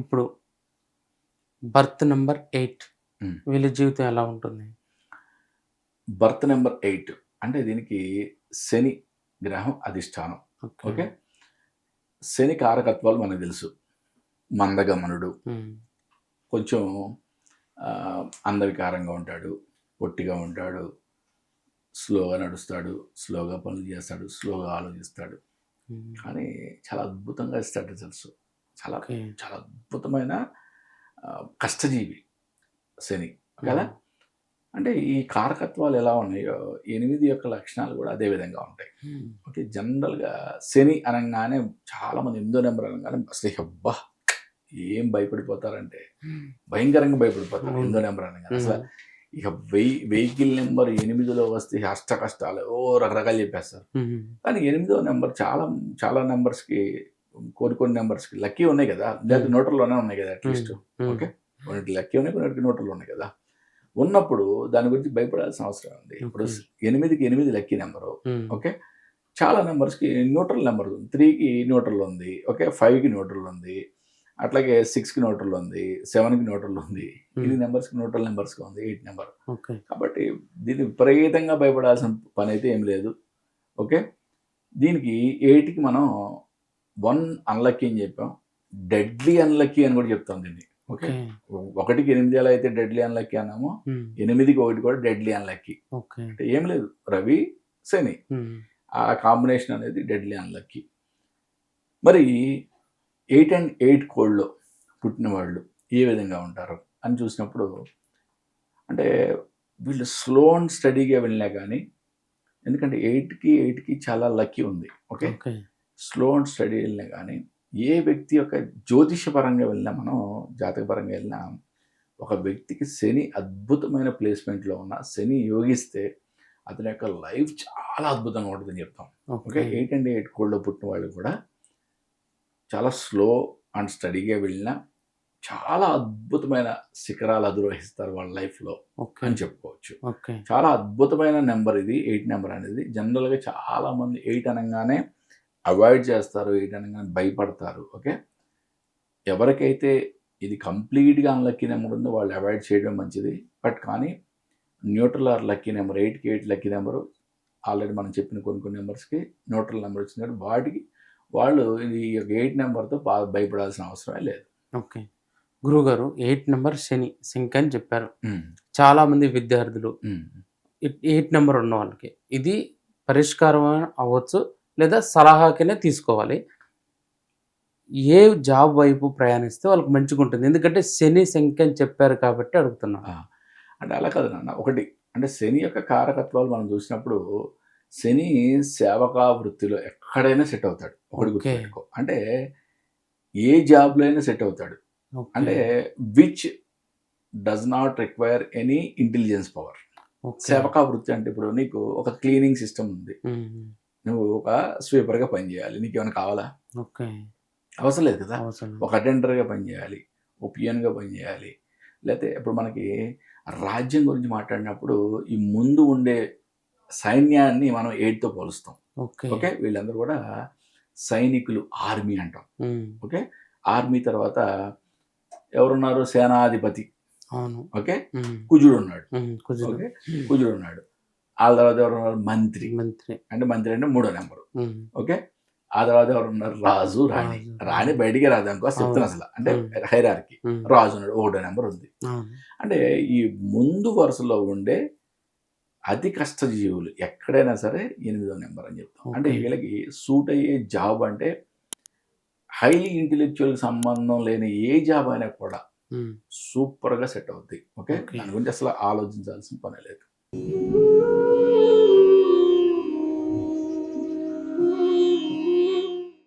ఇప్పుడు birth number 8 హ్మ్. వీళ్ళ జీవితం ఎలా ఉంటుంది? బర్త్ నెంబర్ 8 అంటే దీనికి శని గ్రహం అధిష్టానం. ఓకే. ఓకే. శని కారకత్వాలు మనకు తెలుసు. మందగమనుడు, హ్మ్. కొంచెం అందవికారంగా ఉంటాడు, పొట్టిగా ఉంటాడు, స్లోగా నడుస్తాడు, స్లోగా పనులు చేస్తాడు, స్లోగా ఆలోచిస్తాడు. హ్మ్. కానీ చాలా అద్భుతంగా ఇస్తాడు రిజల్ట్స్. చాలా ఓకే. చాలా అద్భుతమైన కష్టజీవి శని కదా. హ్మ్. అంటే ఈ కారకత్వాలు ఎలా ఉన్నాయో 8 యొక్క లక్షణాలు కూడా అదే విధంగా ఉంటాయి. హ్మ్. ఓకే. జనరల్‌గా శని అనంగానే చాలామంది 8దో నెంబర్ అనంగానే అసలు అబ్బా! ఏం భయపడిపోతారంటే భయంకరంగా భయపడిపోతారు. అవును. 8దో నెంబర్ అనంగానే. అసల హ్మ్. ఇక వెహికల్ నెంబర్ 8లో వస్తే అష్ట కష్టాలు రకరకాలు చెప్పేస్తారు. హ్మ్. కానీ 8దో నెంబర్ చాలా చాలా నంబర్స్‌కి కొన్ని నెంబర్స్‌కి లక్కీ ఉన్నాయి కదా. లేకపోతే హ్మ్. న్యూట్రల్‌లోనే ఉన్నాయి కదా అట్‌లీస్ట్. హ్మ్. ఓకే. కొన్నిటికి లక్కీ ఉన్నాయి, కొన్నిటికి న్యూట్రల్ ఉన్నాయి కదా. ఉన్నప్పుడు దాని గురించి భయపడాల్సిన అవసరం ఉంది. ఇప్పుడు ఓకే. 8కి 8 lucky number. హ్మ్. ఓకే. చాలా నంబర్స్‌కి న్యూట్రల్ నెంబర్ ఉంది. 3కి న్యూట్రల్ ఉంది. ఓకే. 5కి న్యూట్రల్ ఉంది. అట్లాగే 6కి న్యూట్రల్ ఉంది. 7కి న్యూట్రల్ ఉంది. ఇన్ని నంబర్స్‌కి న్యూట్రల్ నంబర్స్‌గా ఉంది 8 నెంబర్. ఓకే. కాబట్టి దీనికి విపరీతంగా భయపడాల్సిన పనైతే ఏం లేదు. ఓకే. దీనికి 8కి మనం 1 అన్‌లక్కీ అని చెప్పాం. డెడ్లీ అన్‌లక్కీ అని కూడా చెప్తాం దీన్ని. ఓకే. ఓకే. 1కి 8 ఎలా అయితే డెడ్లీ అన్‌లక్కీ అన్నామో, హ్మ్. 8కి 1 కూడా డెడ్లీ అన్‌లక్కీ. ఓకే. అంటే ఏం లేదు. రవి, శని హ్మ్. ఆ కాంబినేషన్ అనేది డెడ్లీ అన్‌లక్కీ. మరి 8 అండ్ 8 కోడ్‌లో పుట్టిన వాళ్ళు ఏ విధంగా ఉంటారు అని చూసినప్పుడు, అంటే వీళ్ళు స్లో అండ్ స్టడీగా వెళ్ళినా గానీ, ఎందుకంటే 8కి చాలా లక్కీ ఉంది. Okay. Okay. Slow and study వెళ్ళినా కానీ ఏ వ్యక్తి యొక్క జ్యోతిషపరంగా వెళ్ళినా మనం జాతకపరంగా వెళ్ళినా ఒక వ్యక్తికి శని అద్భుతమైన ప్లేస్మెంట్లో ఉన్న శని యోగిస్తే అతని యొక్క లైఫ్ చాలా అద్భుతంగా ఉంటుందని చెప్తాం. ఓకే. ఓకే. 8 అండ్ 8 కోడ్లో పుట్టిన వాళ్ళు కూడా చాలా స్లో అండ్ స్టడీగా వెళ్ళినా చాలా అద్భుతమైన శిఖరాలు అధిరోహిస్తారు వాళ్ళ లైఫ్లో ఓకే. అని చెప్పుకోవచ్చు. ఓకే. చాలా అద్భుతమైన నెంబర్ ఇది 8 నెంబర్ అనేది. జనరల్గా చాలామంది 8 అనగానే అవాయిడ్ చేస్తారు, 8 అనగానే భయపడతారు. ఓకే. ఎవరికైతే ఇది కంప్లీట్‌గా అన్‌లక్కీ నెంబర్ ఉందో వాళ్ళు అవాయిడ్ చేయడం మంచిది. బట్ కానీ న్యూట్రల్ ఆర్ లక్కీ నెంబర్ 8కి 8 లక్కీ నెంబరు ఆల్రెడీ మనం చెప్పిన కొన్ని నంబర్స్‌కి న్యూట్రల్ నెంబర్ వచ్చింది కాబట్టి వాటికి వాళ్ళు ఈ యొక్క 8 నెంబర్‌తో భయపడాల్సిన అవసరమే లేదు. ఓకే. గురువుగారు 8 నంబర్ శని సింక్ అని చెప్పారు. హ్మ్. చాలామంది విద్యార్థులు హ్మ్. 8 నంబర్ ఉన్న వాళ్ళకి ఇది పరిష్కారం అవ్వచ్చు లేదా సలహాకినే తీసుకోవాలి. ఏ జాబ్ వైపు ప్రయాణిస్తే వాళ్ళకి మంచిగుంటుంది? ఎందుకంటే శని సంఖ్య అని చెప్పారు కాబట్టి అడుగుతున్నాను. ఆ! అంటే అలా కాదు నాన్న. ఒకటి అంటే శని యొక్క కారకత్వాలు మనం చూసినప్పుడు శని సేవకా వృత్తిలో ఎక్కడైనా సెట్ అవుతాడు. ఒకటి ఓకే. గుర్తుపెట్టుకో. అంటే ఏ జాబ్‌లో అయినా సెట్ అవుతాడు. ఓకే. అంటే which does not require any intelligence power. Okay. సేవకా వృత్తి అంటే ఇప్పుడు నీకు ఒక క్లీనింగ్ సిస్టమ్ ఉంది. హ్మ్. నువ్వు ఒక స్వీపర్‌గా పనిచేయాలి. నీకేమైనా కావాలా? ఓకే. అవసరం లేదు కదా. అవసరం. ఒక అటెండర్‌గా పనిచేయాలి. ఓ పియన్‌గా పనిచేయాలి. లేతే ఇప్పుడు మనకి రాజ్యం గురించి మాట్లాడినప్పుడు ఈ ముందు ఉండే సైన్యాన్ని మనం 8తో పోలుస్తాం. ఓకే. ఓకే. వీళ్ళందరూ కూడా సైనికులు, ఆర్మీ అంటాం. హ్మ్. ఓకే. ఆర్మీ తర్వాత ఎవరున్నారు? సేనాధిపతి. అవును. ఓకే. హ్మ్. కుజుడున్నాడు. కుజులు. ఓకే. కుజుడున్నాడు. ఆళ్ళ తర్వాత ఎవరున్నారు? మంత్రి. మంత్రి. మంత్రి అంటే మూడో నంబరు. హ్మ్. ఓకే. ఆ తర్వాత ఎవరున్నారు? రాజు, రాణి. రాజు. రాణి బయటికే రాదనుకో చెప్తున్నా అవును. అసల. అంటే హ్మ్. హైరార్కీ. హ్మ్. రాజు ఉన్నాడు. ఒకటో నంబర్ ఉంది. అవును. అంటే ఈ ముందు వరుసలో ఉండే అతి కష్టజీవులు ఎక్కడైనా సరే 8దో నంబర్ అని చెప్తాం. అంటే ఓకే. వీళ్ళకి సూట్ అయ్యే జాబ్ అంటే హైలీ ఇంటెలెక్చువల్‌కి సంబంధం లేని ఏ జాబ్ అయినా కూడా హ్మ్. సూపర్‌గా సెట్ అవుద్ది. ఓకే. ఓకే. దాని గురించి అసలు ఆలోచించాల్సిన పనే లేదు.